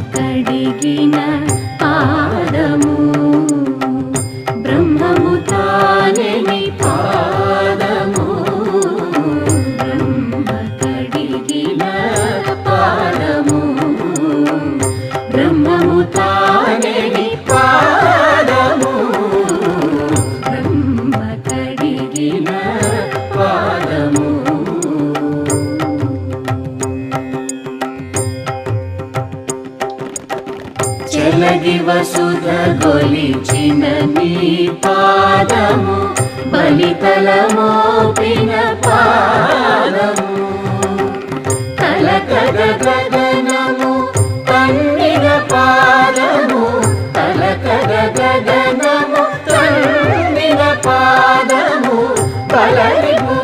కడిగిన పాదము బ్రహ్మము తానే నీ పాదము బ్రహ్మ కడిగిన పాదము బ్రహ్మము తానే నీ పాదము బ్రహ్మ కడిగిన పాదము చెలగి వసుధ గొలిచిన నీ పాదము బలితలమోపిన పాదము తలకగ గగనము తన్నిన పాదము తలకగ గగనము తన్నిన పాదము బలరిపు